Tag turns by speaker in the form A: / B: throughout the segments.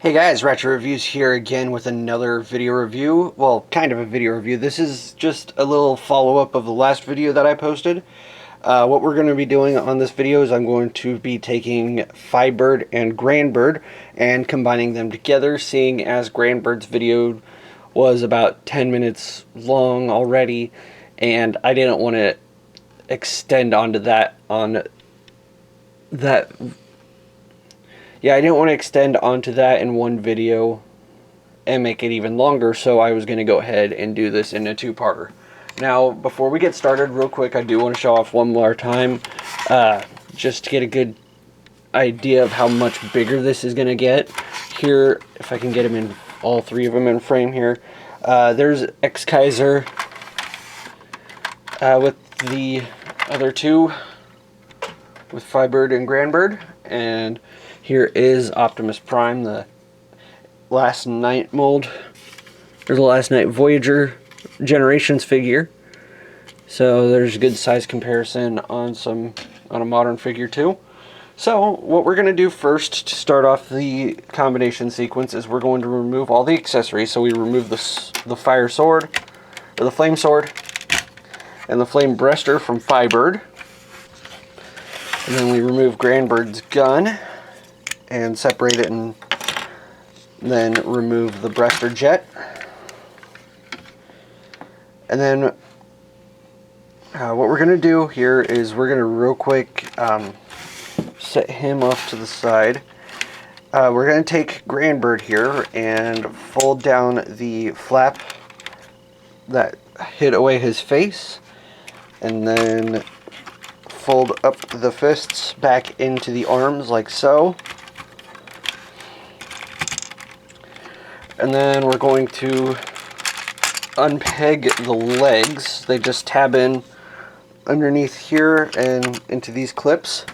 A: Hey guys, Retro Reviews here again with another video review. Well, kind of a video review. This is just a little follow-up of the last video that I posted. What we're going to be doing on this video is I'm going to be taking Fighbird and Granbird and combining them together, seeing as Granbird's video was about 10 minutes long already, and I didn't want to extend onto that I didn't want to extend onto that in one video and make it even longer, so I was going to go ahead and do this in a two-parter. Now, before we get started, real quick, I do want to show off one more time, just to get a good idea of how much bigger this is going to get. Here, if I can get them in, all three of them in frame here, there's X-Kaiser with the other two, with Fighbird and Granbird, and here is Optimus Prime, the Last Night mold, or the Last Night Voyager Generations figure. So there's a good size comparison on a modern figure too. So what we're going to do first to start off the combination sequence is we're going to remove all the accessories. So we remove the fire sword, or the flame sword, and the flame breaster from Fighbird. And then we remove Granbird's gun and separate it, and then remove the breaster jet. And then what we're going to do here is we're going to real quick set him off to the side. We're going to take Granbird here and fold down the flap that hid away his face, and then fold up the fists back into the arms like so. And then we're going to unpeg the legs. They just tab in underneath here and into these clips.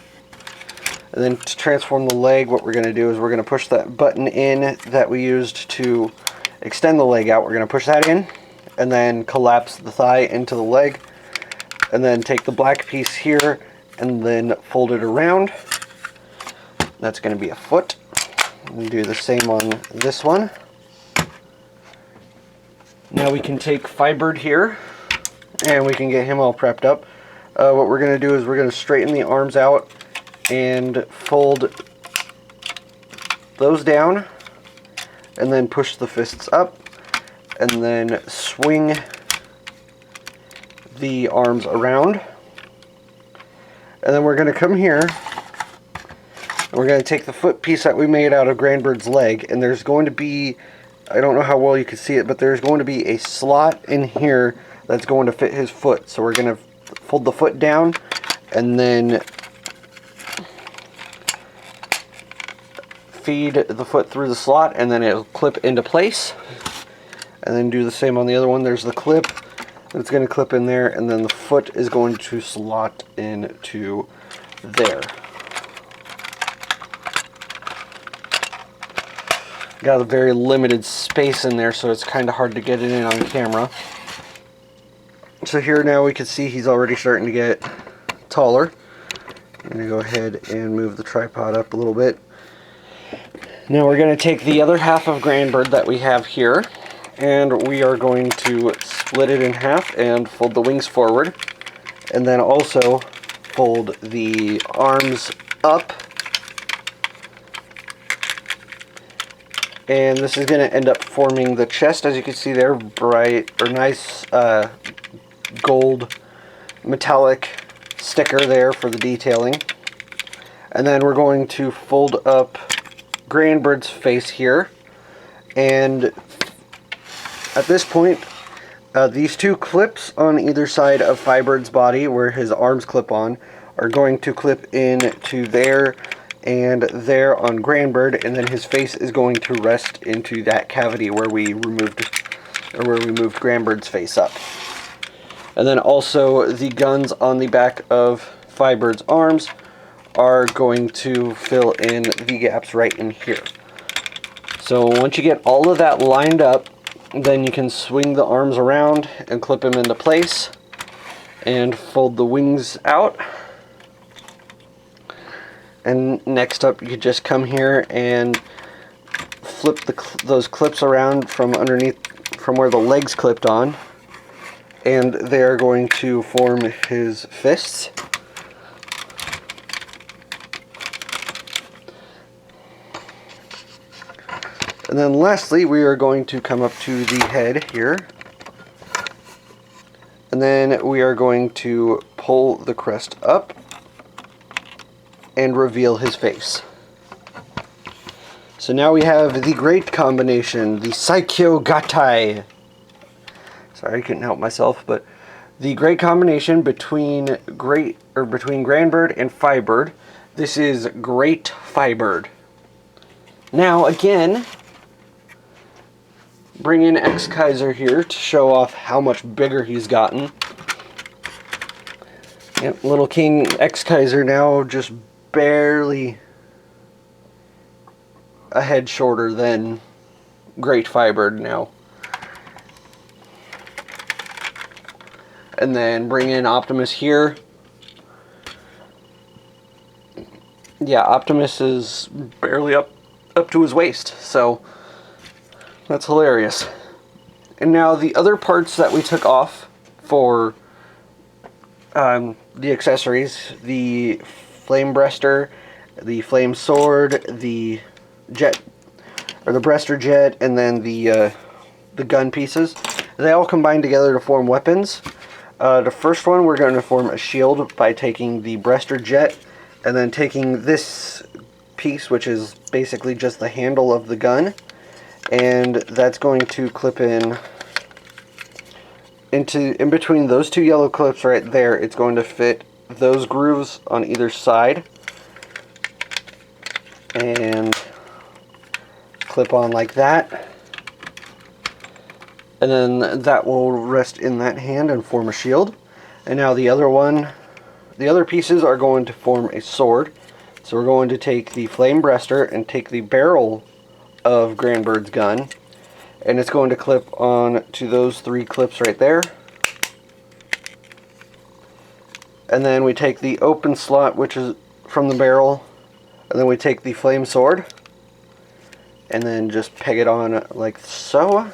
A: And then to transform the leg, what we're going to do is we're going to push that button in that we used to extend the leg out. We're going to push that in and then collapse the thigh into the leg. And then take the black piece here and then fold it around. That's going to be a foot. And do the same on this one. Now we can take Fighbird here, and we can get him all prepped up. What we're going to do is we're going to straighten the arms out and fold those down, and then push the fists up, and then swing the arms around. And then we're going to come here, and we're going to take the foot piece that we made out of Granbird's leg, and there's going to be, I don't know how well you can see it, but there's going to be a slot in here that's going to fit his foot. So we're going to fold the foot down and then feed the foot through the slot, and then it'll clip into place. And then do the same on the other one. There's the clip that's going to clip in there, and then the foot is going to slot into there. Got a very limited space in there, so it's kind of hard to get it in on camera. So here now we can see he's already starting to get taller. I'm going to go ahead and move the tripod up a little bit. Now we're going to take the other half of Granbird that we have here, and we are going to split it in half and fold the wings forward, and then also fold the arms up. And this is going to end up forming the chest, as you can see there, bright or nice gold metallic sticker there for the detailing. And then we're going to fold up Granbird's face here. And at this point, these two clips on either side of Fighbird's body, where his arms clip on, are going to clip into there and there on Granbird, and then his face is going to rest into that cavity where we moved Granbird's face up. And then also the guns on the back of Fighbird's arms are going to fill in the gaps right in here. So once you get all of that lined up, then you can swing the arms around and clip them into place and fold the wings out. And next up, you just come here and flip those clips around from underneath, from where the legs clipped on, and they're going to form his fists. And then lastly, we are going to come up to the head here. And then we are going to pull the crest up and reveal his face. So now we have the Great Combination, the Saikyo Gatai. Sorry, I couldn't help myself, but the Great Combination between Granbird and Fighbird. This is Great Fighbird. Now again, bring in X-Kaiser here to show off how much bigger he's gotten. Yep, little King X-Kaiser now just barely a head shorter than Great Fighbird now. And then bring in Optimus here. Yeah, Optimus is barely up to his waist, so that's hilarious. And now the other parts that we took off for the accessories, the flame breaster, the flame sword, the jet, or the breaster jet, and then the gun pieces, they all combine together to form weapons. The first one, we're going to form a shield by taking the breaster jet, and then taking this piece, which is basically just the handle of the gun, and that's going to clip in between those two yellow clips right there. It's going to fit those grooves on either side and clip on like that, and then that will rest in that hand and form a shield. And now the other pieces are going to form a sword. So we're going to take the flame breaster and take the barrel of Granbird's gun, and it's going to clip on to those three clips right there. And then we take the open slot, which is from the barrel, and then we take the flame sword and then just peg it on like so.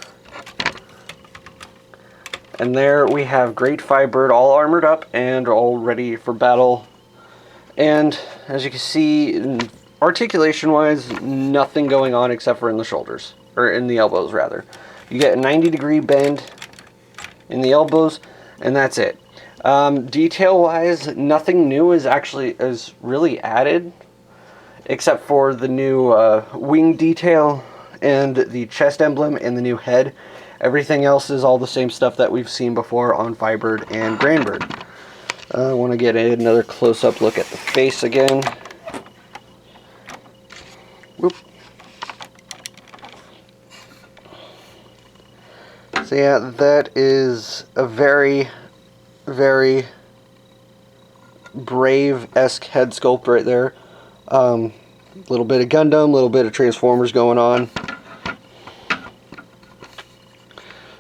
A: And there we have Great Fighbird all armored up and all ready for battle. And as you can see, articulation wise, nothing going on except for in the shoulders, or in the elbows rather. You get a 90-degree bend in the elbows, and that's it. Detail wise, nothing new is really added, except for the new wing detail and the chest emblem and the new head. Everything else is all the same stuff that we've seen before on Fighbird and Granbird. I want to get another close-up look at the face again. Whoop. So yeah, that is a very, very Brave-esque head sculpt right there. Little bit of Gundam, little bit of Transformers going on.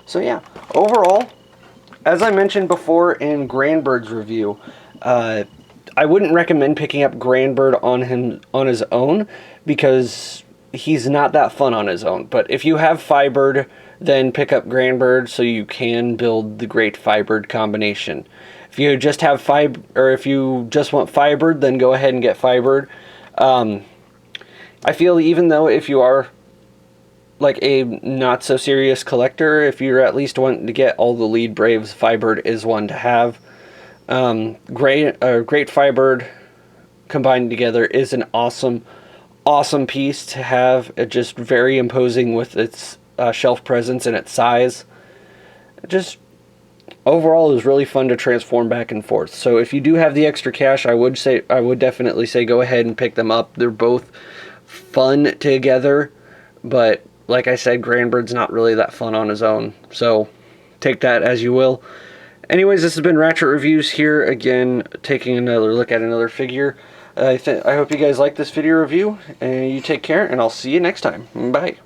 A: So yeah, overall, as I mentioned before in Granbird's review, I wouldn't recommend picking up Granbird on his own, because he's not that fun on his own. But if you have Fighbird, then pick up Granbird so you can build the Great Fighbird combination. If you just have if you just want Fighbird, then go ahead and get Fighbird. I feel even though if you are like a not so serious collector, if you're at least wanting to get all the lead Braves, Fighbird is one to have. Great Fighbird combined together is an awesome piece to have. It's just very imposing with its shelf presence and its size. It just overall is really fun to transform back and forth. So if you do have the extra cash, I would definitely say go ahead and pick them up. They're both fun together, but like I said, Granbird's not really that fun on his own, so take that as you will. Anyways, this has been Ratchet Reviews here, again, taking another look at another figure. I hope you guys like this video review, and you take care, and I'll see you next time. Bye.